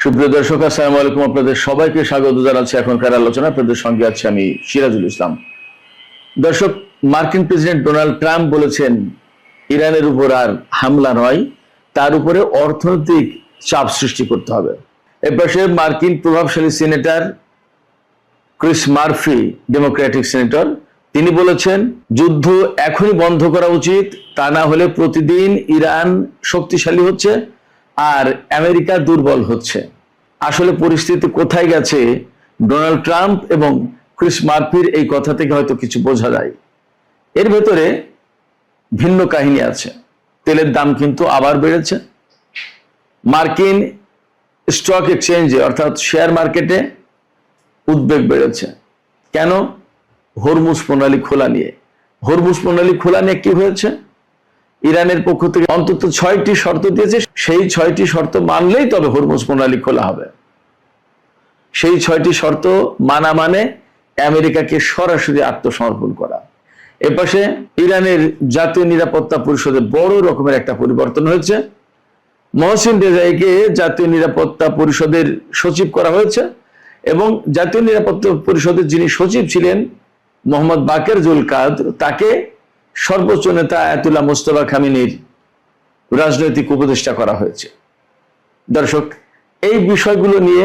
সুপ্রিয় দর্শক, আসসালামু আলাইকুম। আপনাদের সবাইকে স্বাগত জানাচ্ছি এখনকার আলোচনা। আপনাদের সঙ্গে আছি আমি সিরাজুল ইসলাম। দর্শক, মার্কিন প্রেসিডেন্ট ডোনাল্ড ট্রাম্প বলেছেন ইরানের উপর আর হামলা নয়, তার উপরে অর্থনৈতিক চাপ সৃষ্টি করতে হবে। এপাশে মার্কিন প্রভাবশালী senator Chris Murphy, Democratic senator, তিনি বলেছেন যুদ্ধ এখনই বন্ধ করা উচিত, তা না হলে প্রতিদিন ইরান শক্তিশালী হচ্ছে আর আমেরিকা দুর্বল হচ্ছে। আসলে পরিস্থিতি কোথায় গেছে, ডোনাল্ড ট্রাম্প এবং ক্রিস মার্ফির এই কথা থেকে হয়তো কিছু বোঝা যায়। এর ভেতরে ভিন্ন কাহিনী আছে। তেলের দাম কিন্তু আবার বেড়েছে। মার্কিন স্টক এক্সচেঞ্জে অর্থাৎ শেয়ার মার্কেটে উদ্বেগ বেড়েছে। কেন? হরমুজ প্রণালী খোলা নিয়ে। হরমুজ প্রণালী খোলা নিয়ে কি হয়েছে? ইরানের পক্ষ থেকে অন্তত 6টি শর্ত দিয়েছে, সেই 6টি শর্ত মানলেই তবে হরমুজ প্রণালী খোলা হবে। সেই 6টি শর্ত মানা মানে আমেরিকাকে সরাসরি আত্মসমর্পণ করা। এপাশে ইরানের জাতীয় নিরাপত্তা পরিষদে বড় রকমের একটা পরিবর্তন হয়েছে। মহসিন রেজাইকে জাতীয় নিরাপত্তা পরিষদের সচিব করা হয়েছে এবং জাতীয় নিরাপত্তা পরিষদের যিনি সচিব ছিলেন মোহাম্মদ বাকের জুলকাদ, তাকে সর্বোচ্চ নেতা আয়াতুল্লাহ মুস্তফা খামেনির রাজনৈতিক উপদেষ্টা করা হয়েছে। দর্শক, এই বিষয়গুলো নিয়ে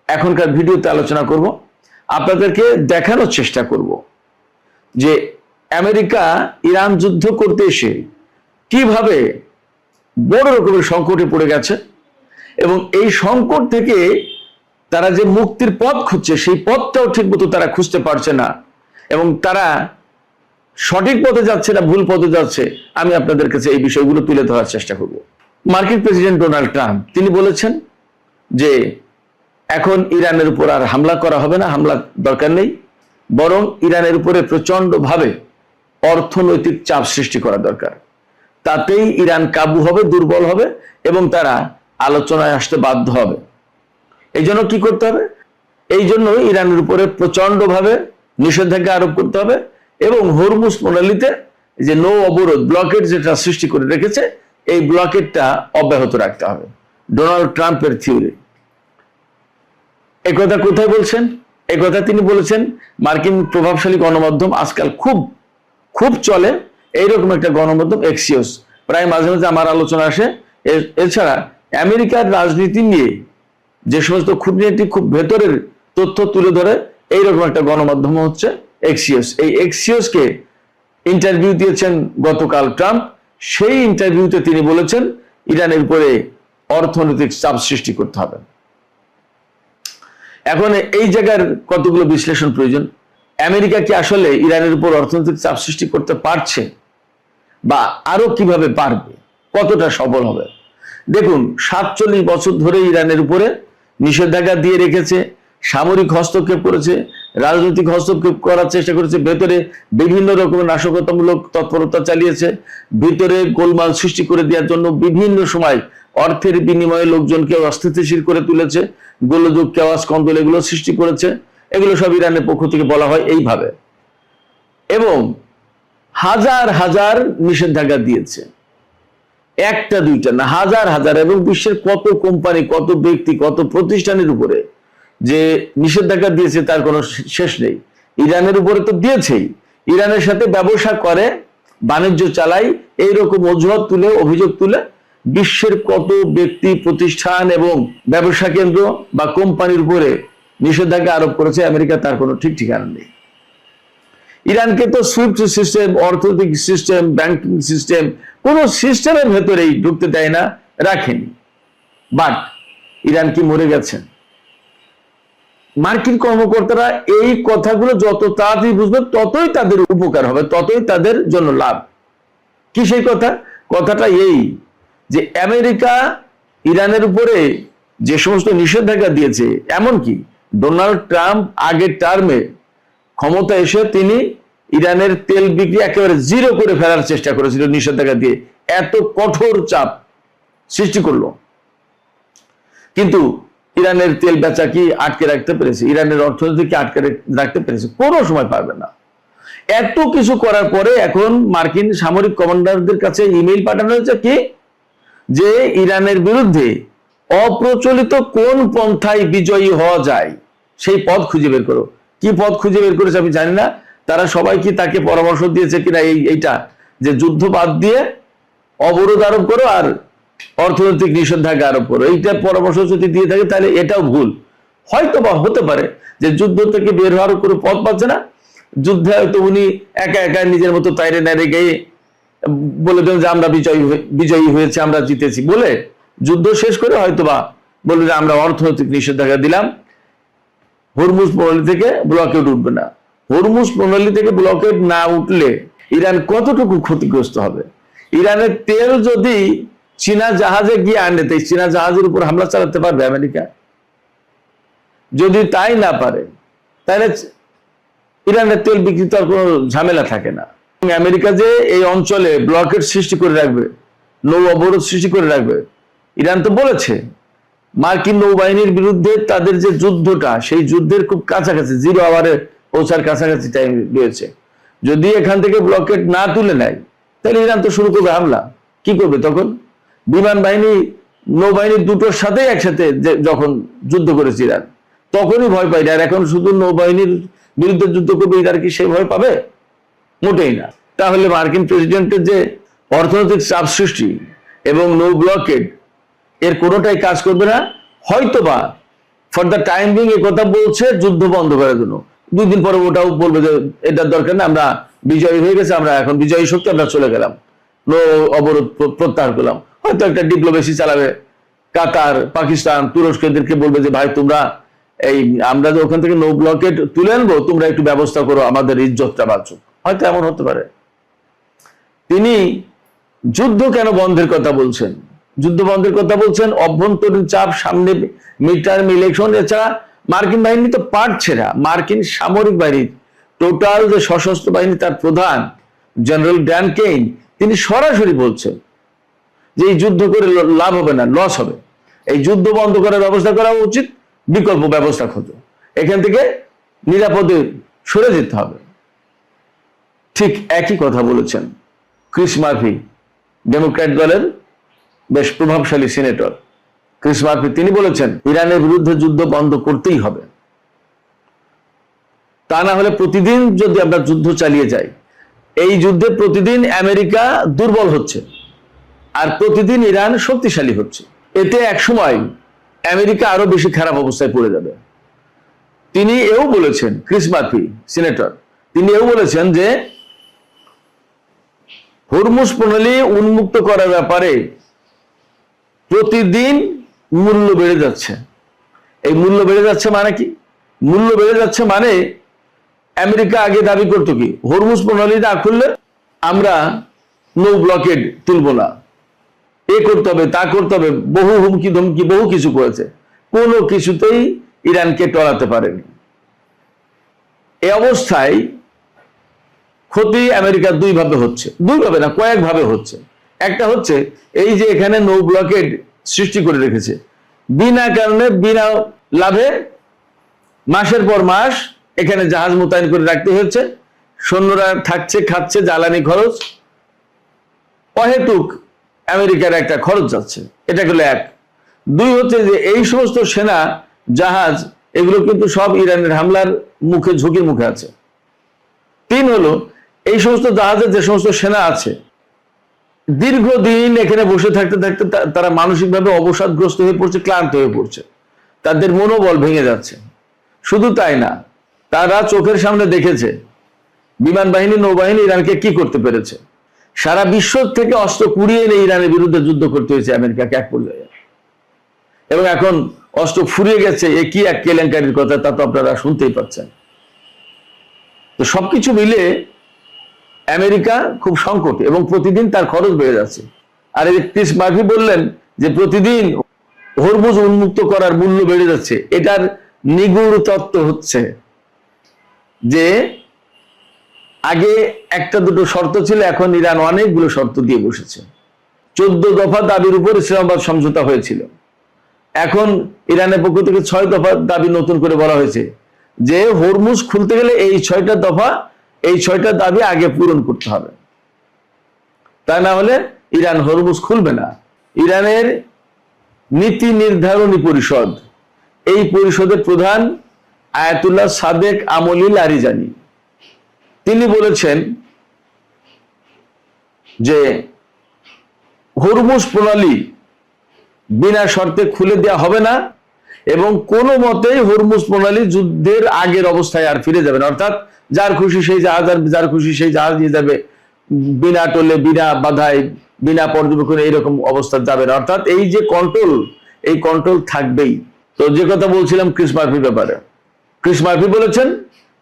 এখনকার ভিডিওতে আলোচনা করব। আপনাদেরকে দেখানোর চেষ্টা করব যে আমেরিকা ইরান যুদ্ধ করতে এসে কিভাবে বড় রকমের সংকটে পড়ে গেছে এবং এই সংকট থেকে তারা যে মুক্তির পথ খুঁজছে সেই পথটাও ঠিক মতো তারা খুঁজতে পারছে না এবং তারা সঠিক পথে যাচ্ছে না ভুল পথে যাচ্ছে। আমি আপনাদের কাছে এই বিষয়গুলো তুলে ধরার চেষ্টা করব। মার্কিন প্রেসিডেন্ট ডোনাল্ড ট্রাম্প তিনি বলেছেন যে এখন ইরানের উপর আর হামলা করা হবে না, হামলা দরকার নেই, বরং ইরানের উপরে প্রচন্ডভাবে অর্থনৈতিক চাপ সৃষ্টি করা দরকার। তাতেই ইরান কাবু হবে, দুর্বল হবে এবং তারা আলোচনায় আসতে বাধ্য হবে। এই জন্য কি করতে হবে? এই জন্য ইরানের উপরে প্রচন্ডভাবে নিষেধাজ্ঞা আরোপ করতে হবে এবং হরমুজ প্রণালীতে যে নৌ অবরোধ, ব্লকেট যেটা সৃষ্টি করে রেখেছে, এই ব্লকেটটা অব্যাহত রাখতে হবে। ডোনাল্ড ট্রাম্পের থিওরি। একথা কোথায় বলছেন? একথা তিনি বলেছেন মার্কিন প্রভাবশালী গণমাধ্যম আজকাল খুব চলে এইরকম একটা গণমাধ্যম এক্সিওস, প্রায় মাঝে মাঝে আমার আলোচনা আসে। এছাড়া আমেরিকার রাজনীতি নিয়ে যে সমস্ত খুঁটিনাটি খুব ভেতরের তথ্য তুলে ধরে এইরকম একটা গণমাধ্যম হচ্ছে এক্সিওস। এই এক্সিওসকে ইন্টারভিউ দিয়েছেন গতকাল ট্রাম্প। সেই ইন্টারভিউতে তিনি বলেছেন ইরানের উপরে অর্থনৈতিক চাপ সৃষ্টি করতে হবে। এখন এই জায়গার কতগুলো বিশ্লেষণ প্রয়োজন। আমেরিকা কি আসলে ইরানের উপর অর্থনৈতিক চাপ সৃষ্টি করতে পারছে বা আরো কিভাবে পারবে, কতটা সফল হবে? দেখুন, 47 বছর ধরে ইরানের উপরে নিষেধাজ্ঞা দিয়ে রেখেছে, সামরিক হস্তক্ষেপ করেছে, রাজনৈতিক হস্তক্ষেপ করার চেষ্টা করেছে, ভেতরে বিভিন্ন রকমের নাশকতামূলক তৎপরতা চালিয়েছে, ভিতরে গোলমাল সৃষ্টি করে দেওয়ার জন্য বিভিন্ন সময় অর্থের বিনিময়ে লোকজনকে অস্থিতিশীল করে তুলেছে, গোলযোগ, কেওয়াস, কন্দল এগুলো সৃষ্টি করেছে। এগুলো সব ইরানের পক্ষ থেকে বলা হয় এইভাবে। এবং হাজার হাজার নিষেধাজ্ঞা দিয়েছে, একটা দুইটা না, হাজার হাজার, এবং বিশ্বের কত কোম্পানি, কত ব্যক্তি, কত প্রতিষ্ঠানের উপরে যে নিষেধাজ্ঞা দিয়েছে তার কোনো শেষ নেই। ইরানের উপরে তো দিয়েছেই, ইরানের সাথে ব্যবসা করে, বাণিজ্য চালায়, এইরকম অজুহাত তুলে, অভিযোগ তুলে বিশ্বের কত ব্যক্তি, প্রতিষ্ঠান এবং ব্যবসা কেন্দ্র বা কোম্পানির উপরে নিষেধাজ্ঞা আরোপ করেছে আমেরিকা, তার কোনো ঠিক ঠিকানা নেই। ইরানকে তো সুইফট সিস্টেম, অর্থনৈতিক সিস্টেম, ব্যাংকিং সিস্টেম, কোন সিস্টেমের ভেতরেই ঢুকতে দেয় না, রাখেনি। বাট ইরান কি মরে গেছে? মার্কিন কর্মকর্তারা এই কথাগুলো যত তাড়াতাড়ি বুঝবে ততই তাদের উপকার হবে, ততই তাদের জন্য লাভ। কি সেই কথা? কথাটা এই যে আমেরিকা ইরানের উপরে যে সমস্ত নিষেধাজ্ঞা দিয়েছে, এমনকি ডোনাল্ড ট্রাম্প আগের টার্মে ক্ষমতা এসে তিনি ইরানের তেল বিক্রি একেবারে জিরো করে ফেলার চেষ্টা করেছিল নিষেধাজ্ঞা দিয়ে, এত কঠোর চাপ সৃষ্টি করলো। কিন্তু ইরানের তেল বেচা কি আটকে রাখতে পেরেছে? ইরানের অর্থনীতি কি আটকে রাখতে পেরেছে? কোনো সময় পারবে না। এত কিছু করার পরে এখন মার্কিন সামরিক কমান্ডারদের কাছে ইমেইল পাঠানো হয়েছে কি, যে ইরানের বিরুদ্ধে অপ্রচলিত কোন পন্থায় বিজয়ী হওয়া যায় সেই পথ খুঁজে বের করো। কি পথ খুঁজে বের করেছে আমি জানি না, তারা সবাই কি তাকে পরামর্শ দিয়েছে কিনা এইটা যে যুদ্ধ বাদ দিয়ে অবরোধ আরোপ করো আর অর্থনৈতিক নিষেধাজ্ঞা আরোপ করো, এইটা পরামর্শ যদি দিয়ে থাকে তাহলে এটাও ভুল। হয়তো বা হতে পারে যে যুদ্ধ থেকে বের হওয়ার কোনো পথ পাচ্ছে না, যুদ্ধে হয়তো উনি একা একা নিজের মতো তাইরে নাইরে গিয়ে বলে দেন যে আমরা বিজয়ী হয়েছে, আমরা জিতেছি বলে যুদ্ধ শেষ করে হয়তো বা বলবে যে আমরা অর্থনৈতিক নিষেধাজ্ঞা দিলাম, হরমুজ প্রণালী থেকে ব্লকেড উঠবে না। হরমুজ প্রণালী থেকে ব্লকেড না উঠলে ইরান কতটুকু ক্ষতিগ্রস্ত হবে? ইরানের তেল যদি চীনা জাহাজে গিয়ে আনে, তাই চীনা জাহাজের উপর হামলা চালাতে পারবে আমেরিকা? যদি তাই না পারে তাহলে ইরানের তেল বিক্রি তো আর কোনো ঝামেলা থাকে না। আমেরিকা যে এই অঞ্চলে ব্লকেড সৃষ্টি করে রাখবে, নৌ অবরোধ সৃষ্টি করে রাখবে, ইরান তো বলেছে মার্কিন নৌবাহিনীর বিরুদ্ধে তাদের যে যুদ্ধটা সেই যুদ্ধের খুব কাছাকাছি, 0 আওয়ারে পৌঁছার কাছাকাছি টাইম রয়েছে। যদি এখান থেকে ব্লকেড না তুলে নেয় তাহলে ইরান তো শুরু করবে হামলা। কি করবে তখন? বিমান বাহিনী নৌবাহিনী দুটোর সাথে একসাথে যখন যুদ্ধ করেছে ইরান, তখনই ভয় পায়। আর এখন শুধু নৌবাহিনীর বিরুদ্ধে যুদ্ধ করবে, ইরান কি সে ভয় পাবে? মোটেই না। তাহলে মার্কিন প্রেসিডেন্টের যে অর্থনৈতিক চাপ সৃষ্টি এবং নৌ ব্লকেড, এর কোনোটাই কাজ করবে না। হয়তোবা for the time being a কথা বলছে যুদ্ধ বন্ধ করার জন্য, 2 দিন পরে ওটাও বলবে যে এটার দরকার না, আমরা বিজয়ী হয়ে গেছে, আমরা এখন বিজয়ী শক্তি, আমরা চলে গেলাম, নৌ অবরোধ প্রত্যাহার করলাম। হয়তো একটা ডিপ্লোমেসি চালাবে, কাতার, পাকিস্তান, তুরস্ক এদেরকে বলবে যে ভাই তোমরা আমরা যে ওখান থেকে নৌ ব্লকেড তুলে আনবো, তোমরা একটু ব্যবস্থা করো, আমাদের ইজ্জতটা বাঁচুক। হয়তো এমন হতে পারে। তিনি যুদ্ধ কেন বন্ধের কথা বলছেন? যুদ্ধ বন্ধের কথা বলছেন অভ্যন্তরীণ চাপ, সামনে মিটার ইলেকশন, এছাড়া মার্কিন বাহিনী তো পারছে না। মার্কিন সামরিক বাহিনী টোটাল যে সশস্ত্র বাহিনী তার প্রধান জেনারেল ড্যান কেইন তিনি সরাসরি বলছেন যে এই যুদ্ধ করে লাভ হবে না, লস হবে, এই যুদ্ধ বন্ধ করার ব্যবস্থা করা উচিত, বিকল্প ব্যবস্থা খোঁজো, এখান থেকে নিরাপদে সরে যেতে হবে। ঠিক একই কথা বলেছেন ক্রিস মার্ফি, ডেমোক্র্যাট দলের বেশ প্রভাবশালী সিনেটর ক্রিস মার্ফি। তিনি বলেছেন ইরানের বিরুদ্ধে যুদ্ধ বন্ধ করতেই হবে, তা না হলে প্রতিদিন যদি আমরা যুদ্ধ চালিয়ে যাই, এই যুদ্ধে প্রতিদিন আমেরিকা দুর্বল হচ্ছে আর প্রতিদিন ইরান শক্তিশালী হচ্ছে, এতে একসময় আমেরিকা আরো বেশি খারাপ অবস্থায় পড়ে যাবে। তিনি এও বলেছেন, ক্রিস মার্ফি সিনেটর, তিনি এও বলেছেন যে হরমুজ প্রণালী উন্মুক্ত করার ব্যাপারে প্রতিদিন মূল্য বেড়ে যাচ্ছে। এই মূল্য বেড়ে যাচ্ছে মানে কি? মূল্য বেড়ে যাচ্ছে মানে আমেরিকা আগে দাবি করতো কি, হরমুজ প্রণালী না খুললে আমরা নৌ ব্লকেড তুলব না, এ করতে হবে, তা করতে হবে, বহু হুমকি ধমকি, বহু কিছু করেছে, কোনো কিছুতেই ইরানকে টলাতে পারেনি। এই অবস্থায় ক্ষতি আমেরিকা দুইভাবে হচ্ছে, দুইভাবে না কয়েকভাবে হচ্ছে। একটা হচ্ছে এই যে এখানে নৌ ব্লকেড সৃষ্টি করে রেখেছে, বিনা কারণে বিনা লাভে মাসের পর মাস এখানে জাহাজ মোতায়েন করে রাখতে হচ্ছে, সৈন্যরা থাকছে, খাচ্ছে, জ্বালানি খরচ, অহেতুক আমেরিকার একটা খরচ যাচ্ছে। এটা গেল এক। 2 হচ্ছে যে এই সমস্ত সেনা জাহাজ এগুলো কিন্তু সব ইরানের হামলার মুখে, ঝুঁকির মুখে আছে। 3 হলো এই সমস্ত জাহাজে যে সমস্ত সেনা আছে দীর্ঘদিন এখানে বসে থাকতে থাকতে তারা মানসিকভাবে অবসাদগ্রস্ত হয়ে পড়ছে, ক্লান্ত হয়ে পড়ছে, তাদের মনোবল ভেঙে যাচ্ছে। শুধু তাই না, তারা চোখের সামনে দেখেছে বিমান বাহিনী, নৌবাহিনী ইরানকে কি করতে পেরেছে। সারা বিশ্ব থেকে অস্ত্র কুড়িয়ে এনে ইরানের বিরুদ্ধে যুদ্ধ করতে হয়েছে আমেরিকাকে এক পর্যায়ে, এবং এখন অস্ত্র ফুরিয়ে গেছে। এ কি এক কেলেঙ্কারির কথা, তা তো আপনারা শুনতেই পাচ্ছেন। তো সবকিছু মিলে আমেরিকা খুব সংকটে এবং প্রতিদিন তার খরচ বেড়ে যাচ্ছে। আর এই ক্রিস মার্ফি বললেন যে প্রতিদিন হরমুজ উন্মুক্ত করার মূল্য বেড়ে যাচ্ছে। এটার নিগুড় তত্ত্ব হচ্ছে যে আগে একটা দুটো শর্ত ছিল, এখন ইরান অনেকগুলো শর্ত দিয়ে বসেছে। 14 দফা দাবির উপর ইসলামাবাদ সমঝোতা হয়েছিল, এখন ইরানের পক্ষ থেকে 6 দফা দাবি নতুন করে বলা হয়েছে যে হরমুজ খুলতে গেলে এই 6টা দফা, এই 6টা দাবি আগে পূরণ করতে হবে, তা না হলে ইরান হরমুজ খুলবে না। ইরানের নীতি নির্ধারণী পরিষদ, এই পরিষদের প্রধান আয়াতুল্লাহ সাদেক আমলি লারিজানি, তিনি বলেছেন যে হরমুজ প্রণালী বিনা শর্তে খুলে দেওয়া হবে না এবং কোনো মতেই হরমুজ প্রণালী যুদ্ধের আগের অবস্থায় আর ফিরে যাবে না। অর্থাৎ যার খুশি সেই জাহাজ আর যার খুশি সেই জাহাজ নিয়ে যাবে, বিনা টোলে, বিনা বাধায়, বিনা পর্যবেক্ষণে এইরকম অবস্থা যাবে না। অর্থাৎ এই যে কন্ট্রোল, এই কন্ট্রোল থাকবেই। তো যে কথা বলছিলাম ক্রিস মার্ফির ব্যাপারে, ক্রিস মার্ফি বলেছেন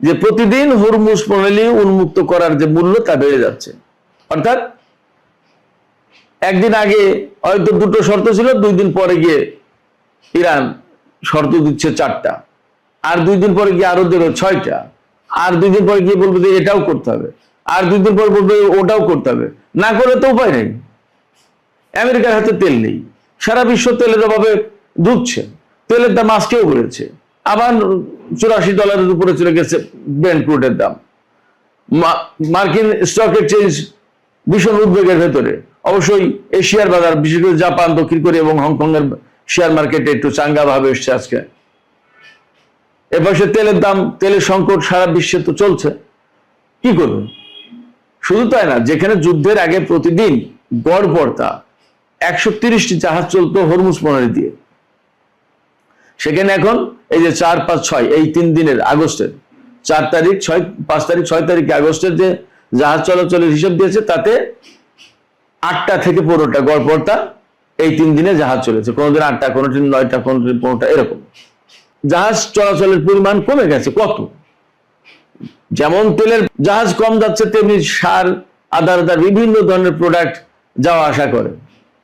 যে প্রতিদিন হরমুজ প্রণালী উন্মুক্ত করার যে মূল্য তা বেড়ে যাচ্ছে। অর্থাৎ একদিন আগে হয়তো 2টো শর্ত ছিল, 2 দিন পরে গিয়ে ইরান শর্ত দিচ্ছে 4টা, আর 2 দিন পরে গিয়ে আরো দেবে 6টা, আর 2 দিন পরে গিয়ে বলবে যে এটাও করতে হবে, আর 2 দিন পর বলবে ওটাও করতে হবে। না করে তো উপায় নেই। আমেরিকার হাতে তেল নেই, সারা বিশ্ব তেলের অভাবে ডুবছে, তেলের দাম আজকেও বেড়েছে, আবার $84 উপরে চলে গেছে ব্রেন্ট ক্রুডের দাম। মার্কিন স্টক এক্সচেঞ্জ ভীষণ উদ্বেগের ভেতরে। অবশ্যই এশিয়ার বাজার, বিশেষ করে জাপান, দক্ষিণ কোরিয়া এবং হংকং এর শেয়ার মার্কেটে একটু চাঙ্গা ভাবে এসছে আজকে। এপাশে তেলের দাম, তেলের সংকট সারা বিশ্বে তো চলছে, কি করবে? শুধু তাই না, যেখানে যুদ্ধের আগে প্রতিদিন গড় পড়তা 130টি জাহাজ চলতো হরমুজ প্রণালী দিয়ে, সেখানে এখন এই যে 4, 5, 6 এই 3 দিনের আগস্টের 4 তারিখ, 5 তারিখ, 6 তারিখে আগস্টের যে জাহাজ চলাচলের হিসাব দিয়েছে, তাতে 8টা থেকে 15টা গড় পড়তা এই 3 দিনে জাহাজ চলেছে। কোনোদিন 8টা, কোনোদিন 9টা, কোনোদিন 15টা, এরকম জাহাজ চলাচলের পরিমাণ কমে গেছে। কত? যেমন তেলের জাহাজ কম যাচ্ছে, তেমনি সার, আদার বিভিন্ন ধরনের প্রোডাক্ট যাওয়া আসা করে,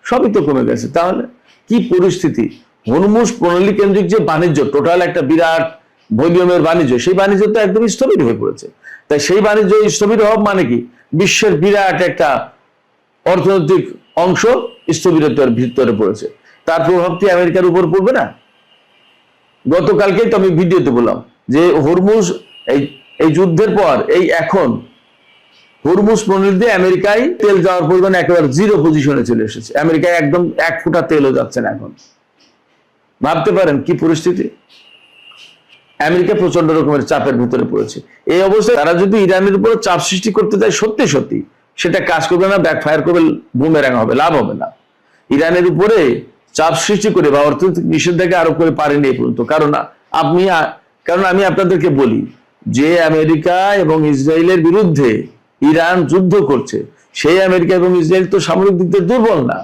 সবই তো কমে গেছে। তাহলে কি পরিস্থিতি? হরমুজ প্রণালী কেন্দ্রিক যে বাণিজ্য, টোটাল একটা বিরাট ভলিউমের বাণিজ্য, সেই বাণিজ্য তো একদম স্থবির হয়ে পড়েছে। তাই সেই বাণিজ্য স্থবির হওয়া মানে কি? বিশ্বের বিরাট একটা অর্থনৈতিক অংশ স্থবিরতার ভিতরে পড়েছে। তার প্রভাব কি আমেরিকার উপর পড়বে না? গতকালকেই তো আমি ভিডিওতে বললাম যে হরমুজ এই যুদ্ধের পর এই এখন হরমুজ প্রণালী দিয়ে আমেরিকায় তেল যাওয়ার পরিমাণ একেবারে 0 পজিশনে চলে এসেছে। আমেরিকায় একদম 1 ফোঁটা তেলও যাচ্ছে না এখন। ভাবতে পারেন কি পরিস্থিতি? আমেরিকা প্রচন্ড রকমের চাপের ভিতরে পড়েছে। এই অবস্থায় তারা যদি ইরানের উপর চাপ সৃষ্টি করতে চায়, সত্যি সত্যি সেটা কাজ করবে না, ব্যাকফায়ার করবে, বুমেরাং হবে, লাভ হবে না। ইরানের উপরে চাপ সৃষ্টি করে বা অর্থনৈতিক নিষেধাজ্ঞা আরোপ করে পারেনি এই পর্যন্ত। কারণ আমি আপনাদেরকে বলি যে আমেরিকা এবং ইসরায়েলের বিরুদ্ধে ইরান যুদ্ধ করছে, সেই আমেরিকা এবং ইসরায়েল তো সামরিক দিক দিয়ে দুর্বল না।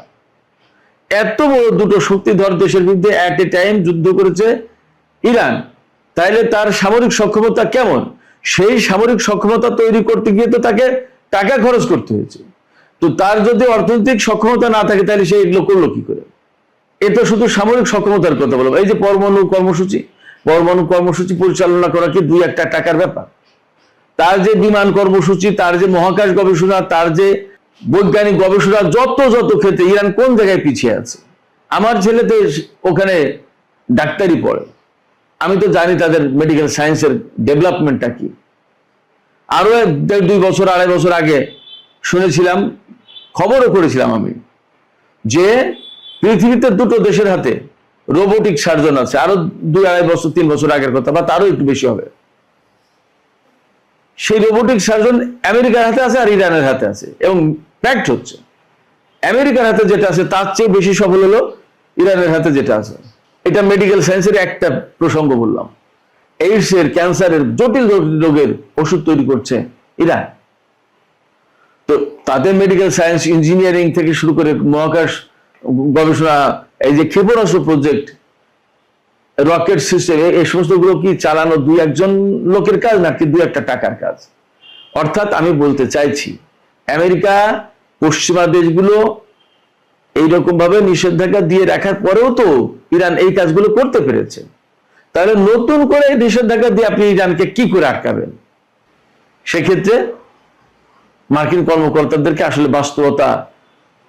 এত বড় দুটো শক্তিধর দেশের বিরুদ্ধে এট এ টাইম যুদ্ধ করেছে ইরান, তাইলে তার সামরিক সক্ষমতা কেমন? সেই সামরিক সক্ষমতা তৈরি করতে গিয়ে তো তাকে টাকা খরচ করতে হয়েছে। তো তার যদি অর্থনৈতিক সক্ষমতা না থাকে, তাহলে সে এগুলো করলো কি করে? এটা শুধু সামরিক সক্ষমতার কথা বলবো। এই যে পরমাণু কর্মসূচি পরিচালনা করা কি 2-1 টাকার ব্যাপার? তার যে বিমান কর্মসূচি, তার যে মহাকাশ গবেষণা, তার যে বৈজ্ঞানিক গবেষণা, যত ক্ষেত্রে ইরান কোন জায়গায় পিছিয়ে আছে। আমার ছেলে তো ওখানে ডাক্তারি পড়ে, আমি তো জানি তাদের মেডিকেল সায়েন্সের ডেভেলপমেন্টটা কি। আরো 1-2 বছর, 2.5 বছর আগে শুনেছিলাম, খবরও করেছিলাম আমি, যে পৃথিবীতে 2টো দেশের হাতে রোবোটিক সার্জন আছে। আরো 2-2.5 বছর, 3 বছর আগের কথা, বা তারও একটু বেশি হবে। সেই রোবোটিক সার্জন আমেরিকার হাতে আছে আর ইরানের হাতে আছে, এবং ফ্যাক্ট হচ্ছে আমেরিকার হাতে যেটা আছে তার চেয়ে বেশি সফল হলো ইরানের হাতে যেটা আছে। এটা মেডিকেল সায়েন্সের একটা প্রসঙ্গ বললাম। এইডসের, ক্যান্সারের, জটিল রোগের ওষুধ তৈরি করছে ইরান। তো তাদের মেডিকেল সায়েন্স, ইঞ্জিনিয়ারিং থেকে শুরু করে মহাকাশ গবেষণা, এই যে ক্ষেপণাস্ত্র প্রজেক্ট, রকেট সিস্টেম, এই সমস্ত গুলো কি চালানো 2-1 লোকের কাজ নাকি 2-1 টাকার কাজ? অর্থাৎ আমি বলতে চাইছি, আমেরিকা, পশ্চিমা দেশগুলো এইরকম ভাবে নিষেধাজ্ঞা দিয়ে রাখার পরেও তো ইরান এই কাজগুলো করতে পেরেছে। তাহলে নতুন করে নিষেধাজ্ঞা দিয়ে আপনি ইরানকে কি করে আটকাবেন? সেক্ষেত্রে মার্কিন কর্মকর্তাদেরকে আসলে বাস্তবতা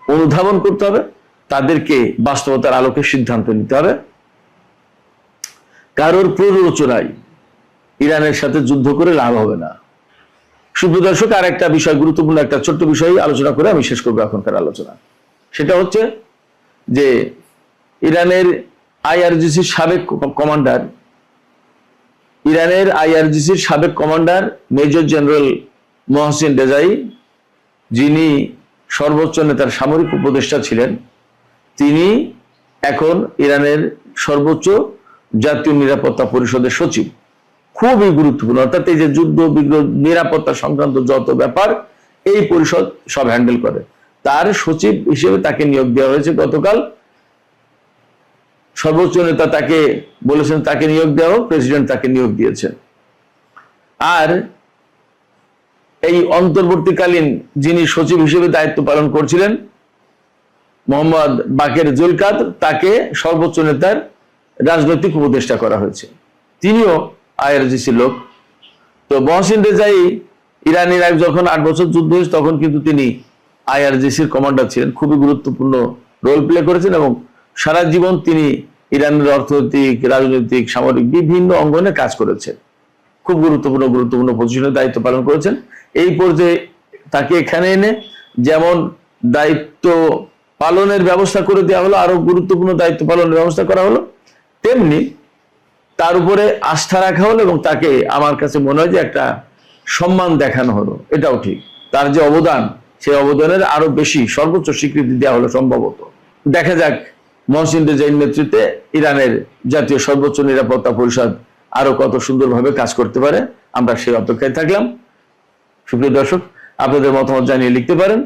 অনুধাবন করতে হবে, তাদেরকে বাস্তবতার আলোকে সিদ্ধান্ত নিতে হবে। কারোর প্ররোচনায় ইরানের সাথে যুদ্ধ করে লাভ হবে না। সুপ্রিয় দর্শক, আর একটা বিষয়, গুরুত্বপূর্ণ একটা ছোট্ট বিষয় আলোচনা করে আমি শেষ করবো এখনকার আলোচনা। সেটা হচ্ছে যে ইরানের আইআরজিসির সাবেক commander major general Mohsin Rezaei, যিনি সর্বোচ্চ নেতার সামরিক উপদেষ্টা ছিলেন, তিনি এখন ইরানের সর্বোচ্চ জাতীয় নিরাপত্তা পরিষদের সচিব। খুবই গুরুত্বপূর্ণ, অর্থাৎ এই যে যুদ্ধ বিগ্রহ নিরাপত্তা সংক্রান্ত যত ব্যাপার এই পরিষদ সব হ্যান্ডেল করে। তার সচিব হিসেবে তাকে নিয়োগ দেওয়া হয়েছে গতকাল। সর্বোচ্চ নেতা তাকে বলেছেন তাকে নিয়োগ দেওয়া হোক, প্রেসিডেন্ট তাকে নিয়োগ দিয়েছেন। আর এই অন্তর্বর্তীকালীন যিনি সচিব হিসেবে দায়িত্ব পালন করছিলেন মোহাম্মদ বাকের জুলকাত, তাকে সর্বোচ্চ নেতার রাজনৈতিক উপদেষ্টা করা হয়েছে। তিনিও আইআরজিসির লোক। তো মহসিন রেজাই ইরান ইরাক যখন 8 বছর যুদ্ধ হয়েছে তখন কিন্তু তিনি আইআরজিসির কমান্ডার ছিলেন, খুবই গুরুত্বপূর্ণ রোল প্লে করেছেন এবং সারা জীবন তিনি ইরানের অর্থনৈতিক, রাজনৈতিক, সামরিক বিভিন্ন অঙ্গনে কাজ করেছেন। খুব গুরুত্বপূর্ণ পজিশনে দায়িত্ব পালন করেছেন। এই পর্যায়ে তাকে এখানে এনে যেমন দায়িত্ব পালনের ব্যবস্থা করে দেওয়া হলো, আরো গুরুত্বপূর্ণ দায়িত্ব পালনের ব্যবস্থা করা হলো, তেমনি তার উপরে আস্থা রাখা হলো এবং তাকে আমার কাছে মনে হয় যে একটা সম্মান দেখানো হলো। এটাও ঠিক, তার যে অবদান সেই অবদানের আরো বেশি সর্বোচ্চ স্বীকৃতি দেওয়া হলো সম্ভবত। দেখা যাক মহসিন রেজাইর নেতৃত্বে ইরানের জাতীয় সর্বোচ্চ নিরাপত্তা পরিষদ আরো কত সুন্দরভাবে কাজ করতে পারে। আমরা সেই অপেক্ষায় থাকলাম। সুপ্রিয় দর্শক, আপনাদের মতামত জানিয়ে লিখতে পারেন।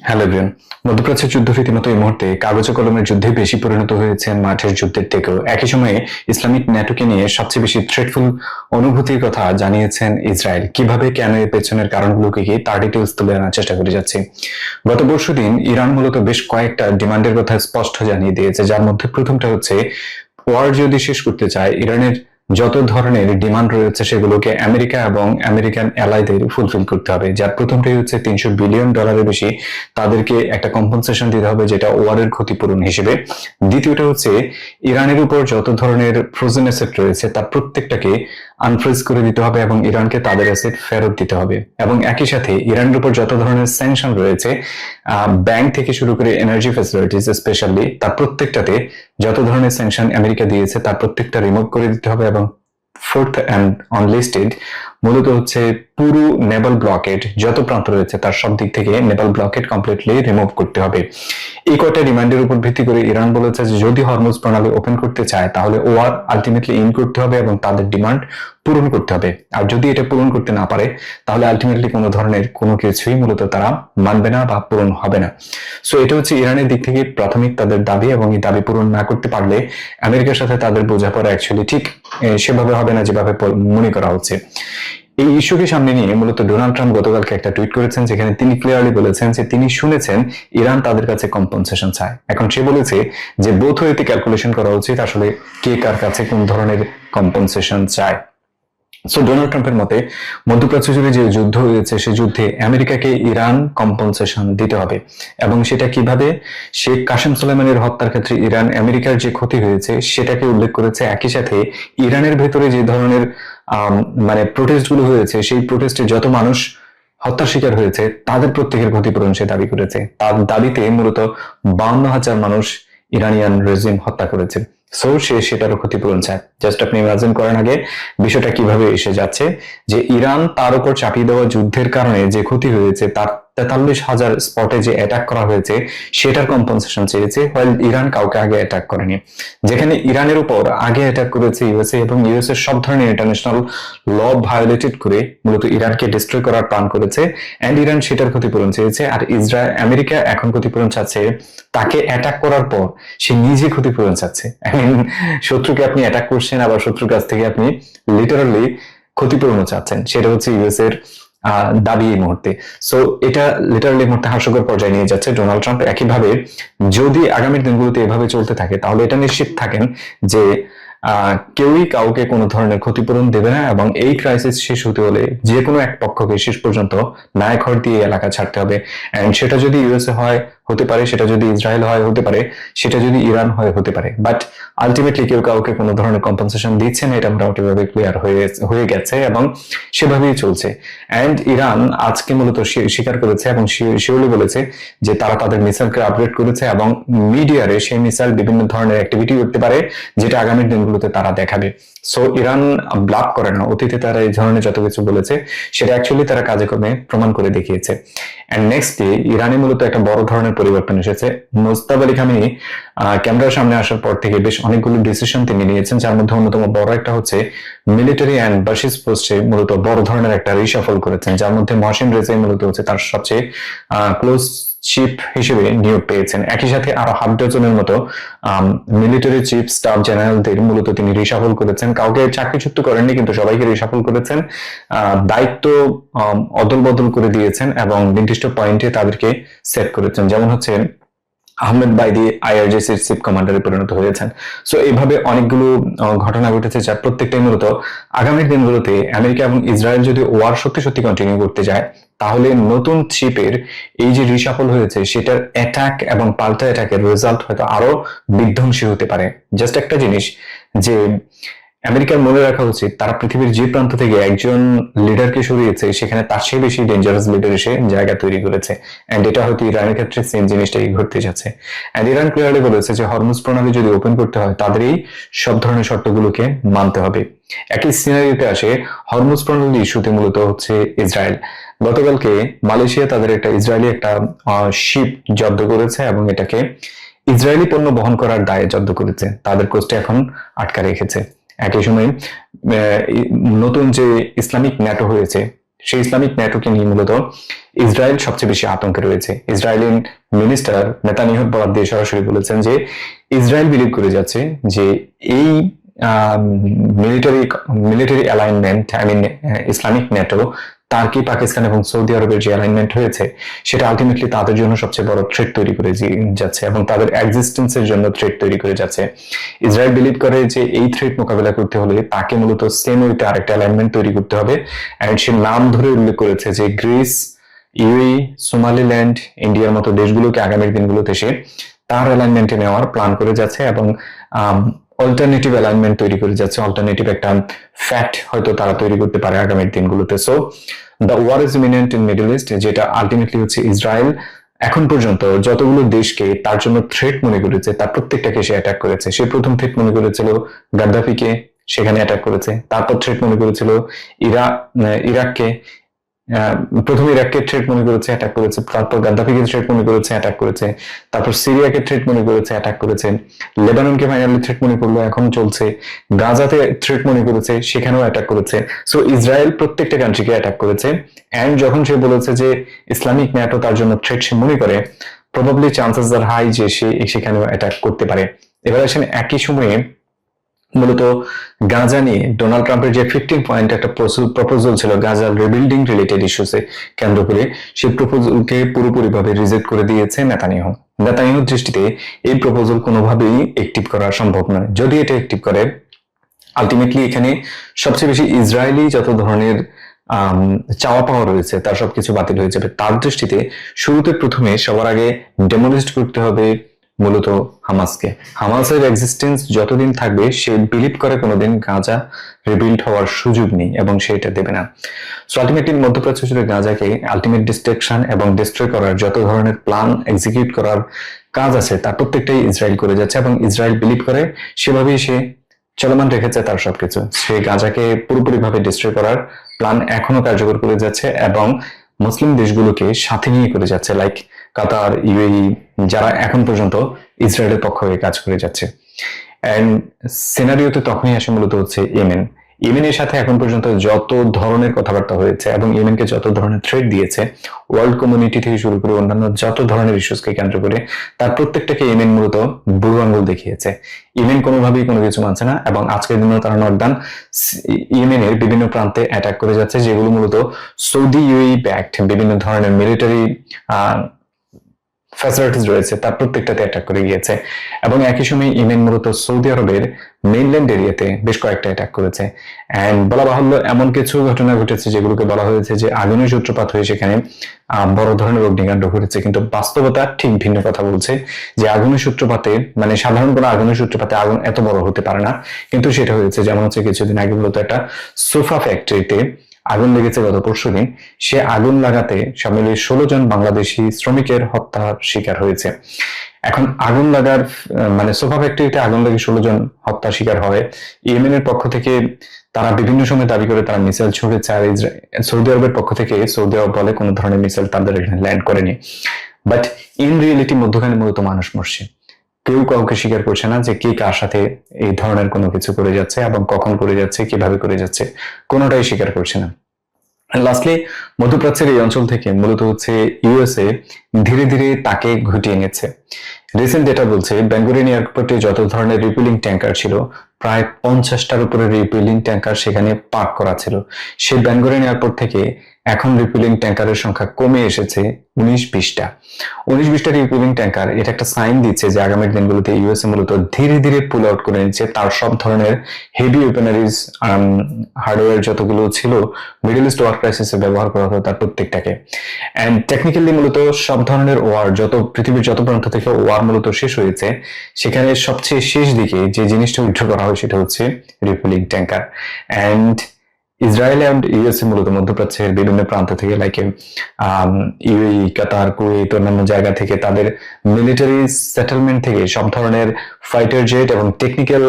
হ্যালো এভরিওয়ান, মধ্যপ্রাচ্যের যুদ্ধ রীতিমতো এই মুহূর্তে কাগজে কলমের যুদ্ধে বেশি পরিণত হয়েছে মাঠের যুদ্ধের থেকেও। একই সময়ে ইসলামিক ন্যাটোকে নিয়ে সবচেয়ে বেশি থ্রেটফুল অনুভূতির কথা জানিয়েছেন ইসরায়েল। কিভাবে, কেন, এর পেছনের কারণগুলোকে কি তার ডিটেইলস তুলে আনার চেষ্টা করে যাচ্ছে। গত পরশুদিন ইরান মূলত বেশ কয়েকটা ডিমান্ডের কথা স্পষ্ট জানিয়ে দিয়েছে, যার মধ্যে প্রথমটা হচ্ছে ওয়ার যদি শেষ করতে চায় ইরানের যত ধরনের ডিমান্ড রয়েছে সেগুলোকে আমেরিকা এবং আমেরিকান অ্যালাইদের ফুলফিল করতে হবে। যার প্রথমটাই হচ্ছে $300 বিলিয়ন বেশি তাদেরকে একটা কম্পেনসেশন দিতে হবে, যেটা ওয়ারের ক্ষতিপূরণ হিসেবে। দ্বিতীয়টা হচ্ছে ইরানের উপর যত ধরনের ফ্রোজেন অ্যাসেট রয়েছে তার প্রত্যেকটাকে আনফ্রিজ করে দিতে হবে এবং ইরানকে তাদের অ্যাসেট ফেরত দিতে হবে। এবং একই সাথে ইরানের উপর যত ধরনের স্যাংশন রয়েছে, ব্যাংক থেকে শুরু করে এনার্জি ফ্যাসিলিটিস স্পেশালি, তার প্রত্যেকটাতে যত ধরনের স্যাংশন আমেরিকা দিয়েছে তার প্রত্যেকটা রিমুভ করে দিতে হবে। এবং ফোর্থ অ্যান্ড অনলিস্টেড মূলত হচ্ছে পুরো নেভাল ব্লকেড যত প্রান্ত রয়েছে তার সব দিক থেকে নেভাল ব্লকেড কমপ্লিটলি রিমুভ করতে হবে। এই কয়টা ডিমান্ডের উপর ভিত্তি করে ইরান বলেছে যে যদি হরমুজ প্রণালী ওপেন করতে চায় তাহলে ওয়ার আলটিমেটলি ইন করতে হবে এবং তাদের ডিমান্ড পূরণ করতে হবে। আর যদি এটা পূরণ করতে না পারে তাহলে আলটিমেটলি কোনো ধরনের কোনো কিছুই মূলত তারা মানবে না বা পূরণ হবে না। সো এটা হচ্ছে ইরানের দিক থেকে প্রাথমিক তাদের দাবি, এবং এই দাবি পূরণ না করতে পারলে আমেরিকার সাথে তাদের বোঝাপড়া অ্যাকচুয়ালি ঠিক সেভাবে হবে না যেভাবে মনে করা হচ্ছে। এই ইস্যুকে সামনে নিয়ে মূলত ডোনাল্ড ট্রাম্প গতকালকে একটা টুইট করেছেন, যেখানে তিনি ক্লিয়ারলি বলেছেন যে তিনি শুনেছেন ইরান তাদের কাছে কম্পেনসেশন চায়। এখন সে বলেছে যে বোথ ওয়েতে ক্যালকুলেশন করা উচিত আসলে কে কার কাছে কোন ধরনের কম্পেনসেশন চায়। সো ডোনাল্ড ট্রাম্পের মতে মধ্যপ্রাচ্য জুড়ে যে যুদ্ধ হয়েছে সে যুদ্ধে আমেরিকাকে ইরান কম্পেনসেশন দিতে হবে, এবং সেটা কিভাবে, শেখ কাসেম সুলাইমানির হত্যার ক্ষেত্রে ইরান আমেরিকার যে ক্ষতি হয়েছে সেটাকে উল্লেখ করেছে। একই সাথে ইরানের ভেতরে যে ধরনের প্রোটেস্ট গুলো হয়েছে সেই প্রোটেস্টে যত মানুষ হত্যার শিকার হয়েছে তাদের প্রত্যেকের ক্ষতিপূরণ সে দাবি করেছে। তার দাবিতে মূলত 52,000 মানুষ ইরানিয়ান রেজিম হত্যা করেছে। সো সে সেটারও ক্ষতিপূরণ চায়। জাস্ট আপনি ইমাজিন করেন আগে বিষয়টা কিভাবে এসে যাচ্ছে, যে ইরান তার উপর চাপিয়ে দেওয়া যুদ্ধের কারণে যে ক্ষতি হয়েছে, তার 43,000 স্পটে যে অ্যাটাক করা হয়েছে সেটার কম্পেনসেশন চেয়েছে, হোয়াইল ইরান কাউকে আগে অ্যাটাক করেনি। যেখানে ইরানের উপর আগে অ্যাটাক করেছে ইউএসএ, এবং ইউএসএ সব ধরনের ইন্টারন্যাশনাল ল ভায়োলেটেড করে মূলত ইরানকে ডিস্ট্রয় করার প্ল্যান করেছে, এন্ড ইরান সেটার ক্ষতিপূরণ চেয়েছে। আর আমেরিকা এখন ক্ষতিপূরণ চাচ্ছে তাকে অ্যাটাক করার পর সে নিজে ক্ষতিপূরণ চাচ্ছে। শত্রুকে আপনি অ্যাটাক করছেন, আবার শত্রুর কাছ থেকে আপনি লিটারালি ক্ষতিপূরণ চাচ্ছেন। সেটা হচ্ছে ইউএস এর দাবি এই মুহূর্তে। সো এটা লিটারালি মুহূর্তে হাস্যকর পর্যায়ে নিয়ে যাচ্ছে ডোনাল্ড ট্রাম্প। একইভাবে যদি আগামী দিনগুলোতে এভাবে চলতে থাকে তাহলে এটা নিশ্চিত থাকেন যে কেউই কাউকে কোনো ধরনের ক্ষতিপূরণ দেবে না, এবং এই ক্রাইসিস শেষ হতে হলে যে কোনো এক পক্ষকে শেষ পর্যন্ত নায়ক হওয়ার দিয়ে এলাকা ছাড়তে হবে। এন্ড সেটা যদি ইউএসএ হয়, হতে পারে, সেটা যদি ইসরায়েল হয় হতে পারে, সেটা যদি ইরান হয় হতে পারে, বাট আলটিমেটলি কেউ কাউকে কোনো ধরনের কম্পেনসেশন দিচ্ছে না, এটা মোটামুটি ভাবে ক্লিয়ার হয়ে গেছে এবং সেভাবেই চলছে। অ্যান্ড ইরান আজকে মূলত স্বীকার করেছে এবং শিওরলি বলেছে যে তারা তাদের মিসাইলকে আপগ্রেড করেছে এবং মিডিয়ারে সেই মিসাইল বিভিন্ন ধরনের অ্যাক্টিভিটি করতে পারে, যেটা আগামী দিনগুলোতে তারা দেখাবে। সো ইরান ব্লাফ করে না, অতীতে তারা এই ধরনের যত কিছু বলেছে সেটা অ্যাকচুয়ালি তারা কাজে কর্মে প্রমাণ করে দেখিয়েছে। এন্ড নেক্সট ডে ইরানে মূলত একটা বড় ধরনের পরিবর্তন এসেছে। মোস্তাফ আলী খামেনি ক্যামেরার সামনে আসার পর থেকে বেশ অনেকগুলো ডিসিশন তিনি নিয়েছেন, যার মধ্যে অন্যতম বড় একটা হচ্ছে মিলিটারি অ্যান্ড বাসিস পোস্টে মূলত বড় ধরনের একটা রিশাফল করেছেন, যার মধ্যে মহসিন রেজাই মূলত হচ্ছে তার সবচেয়ে ক্লোজ চিফ হিসেবে নিয়োগ পেয়েছেন। একই সাথে আরো হাফ ডজনের মতো মিলিটারি চিফ স্টাফ জেনারেলদের মূলত তিনি রিশাফল করেছেন। কাউকে চাকরিচ্যুত করেননি, কিন্তু সবাইকে রিশাফল করেছেন, দায়িত্ব অদল বদল করে দিয়েছেন এবং নির্দিষ্ট পয়েন্টে তাদেরকে সেট করেছেন। যেমন হচ্ছে আহমেদ বাইদি আইআরজিসির চিফ কমান্ডারে পরিণত হয়েছেন। সো এইভাবে অনেকগুলো ঘটনা ঘটেছে, যার প্রত্যেকটাই মূলত আগামী দিনগুলোতে আমেরিকা এবং ইসরায়েল যদি ওয়ার সত্যি সত্যি কন্টিনিউ করতে যায়, তাহলে নতুন চিপের এই যে রিশাফল হয়েছে সেটার অ্যাটাক এবং পাল্টা অ্যাটাকের রেজাল্ট হয়তো আরো বিধ্বংসী হতে পারে। জাস্ট একটা জিনিস যে আমেরিকার মনে রাখা উচিত, তারা পৃথিবীর যে প্রান্ত থেকে একজন লিডারকে সরিয়েছে সেখানে তার চেয়ে বেশি ডেঞ্জারাস লিডার এসে জায়গা তৈরি করেছে। এন্ড এটা হয়তো ইরানের ক্ষেত্রে সেম জিনিসটাই ঘটতে যাচ্ছে। এন্ড ইরান ক্লিয়ারলি বলেছে যে হরমুজ প্রণালী যদি ওপেন করতে হয় তাদের এই সব ধরনের শর্তগুলোকে মানতে হবে। একই সিনারিওতে আসে হরমুজ প্রণালী ইস্যুতে মূলত হচ্ছে ইসরায়েল। গতকালকে মালয়েশিয়া তাদের একটা ইসরায়েলি একটা শিপ জব্দ করেছে এবং এটাকে ইসরায়েলি পণ্য বহন করার দায়ে জব্দ করেছে, তাদের কোস্টে এখন আটকা রেখেছে। একই সময় নতুন যে ইসলামিক ন্যাটো হয়েছে সেই ইসলামিক ন্যাটোকে নিয়ে মূলত ইসরায়েল সবচেয়ে বেশি আতঙ্কে রয়েছে। ইসরায়েলি মিনিস্টার নেতানিয়াহুর বরাত দিয়ে সরাসরি বলেছেন যে ইসরায়েল বিলিভ করে যাচ্ছে যে এই military alignment, Islamic NATO, turkey, Pakistan এবং সৌদি আরবের যে অ্যালাইনমেন্ট হয়েছে সেটা আলটিমেটলি তাদের জন্য সবচেয়ে বড় থ্রেট তৈরি করে যাচ্ছে এবং তাদের এক্সিস্টেন্সের জন্য থ্রেট তৈরি করে যাচ্ছে। ইসরায়েল বিলিভ করে যে এই থ্রেট মোকাবেলা করতে হলে তাকে মূলত সেম ওইটা আরেকটা অ্যালাইনমেন্ট তৈরি করতে হবে। এন্ড সে নাম ধরে উল্লেখ করেছে যে গ্রিস, ইউএই, সোমালিল্যান্ড, ইন্ডিয়ার মতো দেশগুলোকে আগামী দিনগুলোতে সে তার অ্যালাইনমেন্টে নেওয়ার প্ল্যান করে যাচ্ছে এবং অল্টারনেটিভ অ্যালাইনমেন্ট তৈরি করে যাচ্ছে। অল্টারনেটিভ একটা ফ্যাক্ট হয়তো তারা তৈরি করতে পারে আগামী দিনগুলোতে। So the war is imminent in Middle East, যেটা আলটিমেটলি হচ্ছে ইসরায়েল এখন পর্যন্ত যতগুলো দেশকে তার জন্য থ্রেট মনে করেছে তার প্রত্যেকটাকে সে অ্যাটাক করেছে। সে প্রথম থ্রেট মনে করেছিল গাদ্দাফিকে, সেখানে অ্যাটাক করেছে। তারপর থ্রেট মনে করেছিল ইরাককে, প্রথমে ইরাককে থ্রেট মনে করেছে, অ্যাটাক করেছে। তারপর গাদ্দাফিকে থ্রেট মনে করেছে, অ্যাটাক করেছে। তারপর সিরিয়াকে থ্রেট মনে করেছে, অ্যাটাক করেছে। লেবাননকে ফাইনালি থ্রেট মনে করলো, এখন চলছে। গাজাতে থ্রেট মনে করেছে, সেখানেও অ্যাটাক করেছে। সো ইসরায়েল প্রত্যেকটা কান্ট্রিকে অ্যাটাক করেছে। এন্ড যখন সে বলেছে যে ইসলামিক ন্যাটো তার জন্য থ্রেট সে মনে করে, প্রবাবলি চান্সেস আর হাই যে সে সেখানেও অ্যাটাক করতে পারে। এবার আসেন একই সময়ে মূলত গাজা নিয়ে ডোনাল্ড ট্রাম্পের যে 15 পয়েন্ট একটা প্রপোজাল ছিল গাজার রিবিল্ডিং রিলেটেড ইস্যুসে কেন্দ্র করে, সেই প্রপোজালকে পুরোপুরিভাবে রিজেক্ট করে দিয়েছে নেতানিয়াহু। নেতানিয়াহুর দৃষ্টিতে এই প্রপোজাল কোনোভাবেই অ্যাক্টিভ করা সম্ভব নয়। যদি এটা অ্যাক্টিভ করে, আলটিমেটলি এখানে সবচেয়ে বেশি ইসরায়েলি যত ধরনের চাওয়া পাওয়া রয়েছে তার সবকিছু বাতিল হয়ে যাবে। তার দৃষ্টিতে শুরুতে প্রথমে সবার আগে ডেমোলিস্ট করতে হবে মূলত হামাসকে। হামাসের এক্সিস্টেন্স যতদিন থাকবে সে বিলিভ করে কোনোদিন গাজা রিবিল্ড হওয়ার সুযোগ নেই এবং সে এটা দেবে না। সো আলটিমেটলি মধ্যপ্রাচ্য জুড়ে গাজাকে আলটিমেট ডিস্ট্রাকশন এবং ডিস্ট্রয় করার যত ধরনের প্ল্যান এক্সিকিউট করার কাজ আছে তার প্রত্যেকটাই ইসরায়েল করে যাচ্ছে এবং ইসরায়েল বিলিভ করে সেভাবেই সে চলমান রেখেছে তার সবকিছু। সে গাজাকে পুরোপুরিভাবে ডিস্ট্রয় করার প্ল্যান এখনো কার্যকর করে যাচ্ছে এবং মুসলিম দেশগুলোকে সাথে নিয়ে করে যাচ্ছে, লাইক কাতার, ইউএই, যারা এখন পর্যন্ত ইসরায়েলের পক্ষ হয়ে কাজ করে যাচ্ছে। এন্ড সিনারিওতে তখনই আসে মূলত হচ্ছে ইয়েমেন। ইয়েমেনের সাথে এখন পর্যন্ত যত ধরনের কথাবার্তা হয়েছে এবং ইয়েমেনকে যত ধরনের থ্রেট দিয়েছে, ওয়ার্ল্ড কমিউনিটি থেকে শুরু করে অন্যান্য যত ধরনের ইস্যুসকে কেন্দ্র করে, তার প্রত্যেকটাকে ইয়েমেন মূলত বুড়ো আঙ্গুল দেখিয়েছে। ইয়েমেন কোনোভাবেই কোনো কিছু মানছে না এবং আজকের দিনেও তারা নকডাউন ইয়েমেনের বিভিন্ন প্রান্তে অ্যাটাক করে যাচ্ছে, যেগুলো মূলত সৌদি ইউএই ব্যাকড বিভিন্ন ধরনের মিলিটারি ফ্যাসিলিটিস রয়েছে তার প্রত্যেকটাতে অ্যাটাক করে গিয়েছে। এবং একই সময় ইয়েমেন মূলত সৌদি আরবের মেইনল্যান্ড এরিয়াতে বেশ কয়েকটা অ্যাটাক করেছে। অ্যান্ড বলা বাহুল্য এমন কিছু ঘটনা ঘটেছে যেগুলোকে বলা হয়েছে যে আগুনের সূত্রপাত হয়ে সেখানে বড় ধরনের অগ্নিকাণ্ড ঘটেছে, কিন্তু বাস্তবতা ঠিক ভিন্ন কথা বলছে যে আগুনের সূত্রপাতে মানে সাধারণ কোনো আগুনের সূত্রপাতে আগুন এত বড় হতে পারে না, কিন্তু সেটা হয়েছে। যেমন হচ্ছে কিছুদিন আগে মূলত একটা সোফা ফ্যাক্টরিতে আগুন লেগেছে গত পরশুদিন। সে আগুন লাগাতে সব মিলিয়ে 16 জন বাংলাদেশি শ্রমিকের হত্যার শিকার হয়েছে। এখন আগুন লাগার মানে সোফা ফ্যাক্টরিতে আগুন লেগে 16 জন হত্যার শিকার হয়। ইয়েমেনের পক্ষ থেকে তারা বিভিন্ন সময় দাবি করে তারা মিসাইল ছুড়েছে, আর সৌদি আরবের পক্ষ থেকে সৌদি আরব বলে কোনো ধরনের মিসাইল তাদের এখানে ল্যান্ড করেনি। বাট ইন রিয়েলিটি মধ্যখানে মূলত মানুষ মরছে। কেউ কাউকে স্বীকার করছে না যে কে কার সাথে এই ধরনের কোনো কিছু করে যাচ্ছে এবং কখন করে যাচ্ছে, কিভাবে করে যাচ্ছে, কোনোটাই স্বীকার করছে না। লাস্টলি মধ্যপ্রাচ্যের এই অঞ্চল থেকে মূলত হচ্ছে ইউএসএ ধীরে ধীরে তাকে ঘুটিয়ে নিচ্ছে। রিসেন্ট ডেটা বলছে বেঙ্গুরিন এয়ারপোর্টে যত ধরনের রিফিলিং ট্যাঙ্কার ছিল প্রায় 50টার উপরে রিফিলিং ট্যাঙ্কার সেখানে পার্ক করা ছিল। সেই বেঙ্গুরিন এয়ারপোর্ট থেকে এখন রিফিলিং ট্যাঙ্কারের সংখ্যা কমে এসেছে 19-20টা। 19-20টা রিফিলিং ট্যাঙ্কার এটা একটা সাইন দিচ্ছে যে আগামী দিনগুলোতে ইউএসএ মূলত ধীরে ধীরে পুল আউট করে নিচ্ছে তার সব ধরনের হেভি ওয়েপনারিজ হার্ডওয়্যার যতগুলো ছিল মিডল ইস্ট ওয়ার ক্রাইসিসে ব্যবহার করা হতো তার প্রত্যেকটাকে। অ্যান্ড টেকনিক্যালি মূলত সব ধরনের ওয়ার যত পৃথিবীর যত প্রান্ত থেকে ওয়ার মূলত শেষ হয়েছে সেখানে সবচেয়ে শেষ দিকে যে জিনিসটা উদ্ধার করা হয় সেটা হচ্ছে refilling tanker. And Israel and USA মূলত মধ্যপ্রাচ্যের বিভিন্ন প্রান্ত থেকে লাইক ইউএই, কাতার, কুয়েত, অন্যান্য জায়গা থেকে তাদের মিলিটারি সেটেলমেন্ট থেকে সব ধরনের ফাইটার জেট এবং টেকনিক্যাল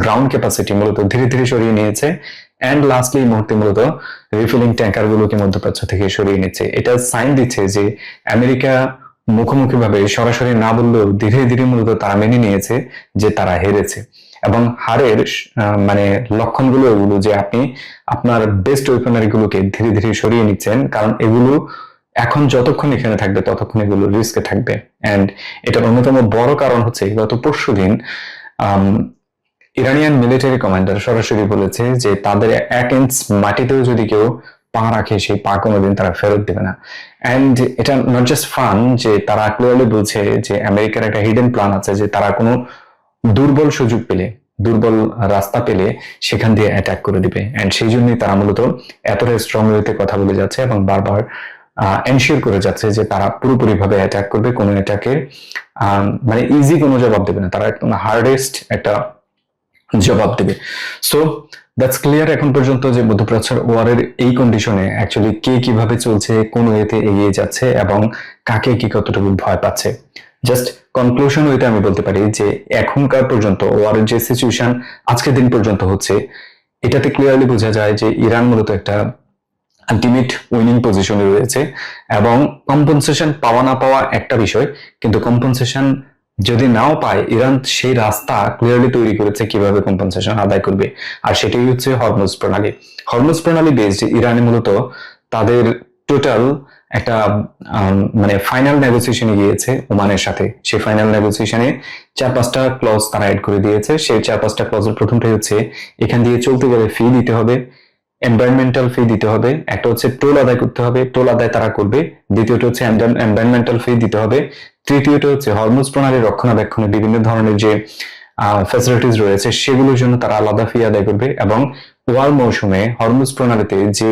গ্রাউন্ড ক্যাপাসিটি মূলত ধীরে ধীরে সরিয়ে নিয়েছে। অ্যান্ড লাস্টলি এই মুহূর্তে মূলত রিফিলিং ট্যাঙ্কার গুলোকে মধ্যপ্রাচ্য থেকে সরিয়ে নিচ্ছে। এটা সাইন দিচ্ছে যে আমেরিকা মুখোমুখি ভাবে সরাসরি না বললেও ধীরে ধীরে মূলত তারা মেনে নিয়েছে যে তারা হেরেছে। এবং হারের মানে লক্ষণগুলো এগুলো যে আপনি আপনার বেস্ট ওয়েপনারি গুলোকে ধীরে ধীরে সরিয়ে নিচ্ছেন, কারণ এগুলো এখন যতক্ষণ এখানে থাকবে ততক্ষণ এগুলো রিস্কে থাকবে। অ্যান্ড এটার অন্যতম বড় কারণ হচ্ছে গত পরশুদিন ইরানিয়ান মিলিটারি কমান্ডার সরাসরি বলেছে যে তাদের 1 ইঞ্চ মাটিতেও যদি কেউ পা রাখে সেই পা কোনোদিন তারা ফেরত দেবে না। অ্যান্ড এটা নট জাস্ট ফান যে তারা ক্লিয়ারলি বলছে যে আমেরিকার একটা হিডেন প্ল্যান আছে যে তারা কোনো দুর্বল সুযোগ পেলে, দুর্বল রাস্তা পেলে সেখান দিয়ে অ্যাটাক করে দিবে। অ্যান্ড সেই জন্যই তারা মূলত এতটা স্ট্রং ওয়েতে কথা বলে যাচ্ছে এবং বারবার এনশিওর করে যাচ্ছে যে তারা পুরোপুরি ভাবে অ্যাটাক করবে, কোনো অ্যাটাকে মানে ইজি কোনো জবাব দেবে না, তারা একদম হার্ডেস্ট একটা জবাব দেবে। সো দ্যাটস ক্লিয়ার এখন পর্যন্ত যে মধ্যপ্রাচ্যের ওয়ারের এই কন্ডিশনে অ্যাকচুয়ালি কে কিভাবে চলছে, কোন ওয়েতে এগিয়ে যাচ্ছে এবং কাকে কি কতটুকু ভয় পাচ্ছে। জাস্ট কনক্লুশন হইতে আমি বলতে পারি যে এখনকার পর্যন্ত ওয়ারের যে সিচুয়েশন আজকের দিন পর্যন্ত হচ্ছে এটাতে ক্লিয়ারলি বোঝা যায় যে ইরান মূলত একটা আলটিমেট উইনিং পজিশনে রয়েছে। এবং কম্পেনসেশন পাওয়া না পাওয়া একটা বিষয়, কিন্তু কম্পেনসেশন যদি নাও পায় ইরান সেই রাস্তা ক্লিয়ারলি তৈরি করেছে কিভাবে কম্পেনসেশন আদায় করবে, আর সেটাই হচ্ছে হরমুজ প্রণালী। হরমুজ প্রণালী বেসড ইরানে মূলত তাদের টোটাল একটা মানে ফাইনাল নেগোসিয়েশনে গিয়েছে ওমানের সাথে। সেই ফাইনাল নেগোসিয়েশনে 4-5টা ক্লজ তারা অ্যাড করে দিয়েছে। সেই 4-5টা ক্লজের প্রথমটাই হচ্ছে এখান দিয়ে চলতে গেলে ফি দিতে হবে, এনভায়রনমেন্টাল ফি দিতে হবে, একটা হচ্ছে টোল আদায় করতে হবে, টোল আদায় তারা করবে, দ্বিতীয়টা হচ্ছে এনভায়রনমেন্টাল ফি দিতে হবে, তৃতীয়টা হচ্ছে হরমুজ প্রণালীর রক্ষণাবেক্ষণে বিভিন্ন ধরনের যে ফ্যাসিলিটিস রয়েছে সেগুলোর জন্য তারা আলাদা ফি আদায় করবে। এবং ওয়ার মৌসুমে হরমুজ প্রণালীতে যে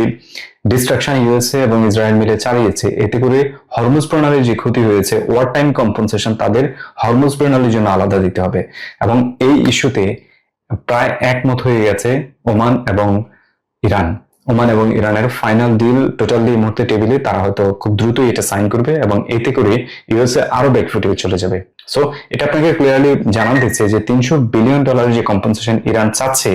ডিস্ট্রাকশন ইউএসএ এবং ইসরায়েল মিলে চালিয়েছে এতে করে হরমুজ প্রণালীর যে ক্ষতি হয়েছে ওয়ার টাইম কম্পেনসেশন তাদের হরমুজ প্রণালীর জন্য আলাদা দিতে হবে। এবং এই ইস্যুতে প্রায় একমত হয়ে গেছে ওমান এবং ইরান। ওমান এবং ইরানের ফাইনাল ডিল টোটালি এই মুহূর্তে টেবিলে, তারা হয়তো খুব দ্রুতই এটা সাইন করবে এবং এতে করে ইউএসএ আরো ব্যাকফুটে চলে যাবে। সো এটা আপনাকে ক্লিয়ারলি জানান দিচ্ছে যে $300 বিলিয়ন যে কম্পেনসেশন ইরান চাচ্ছে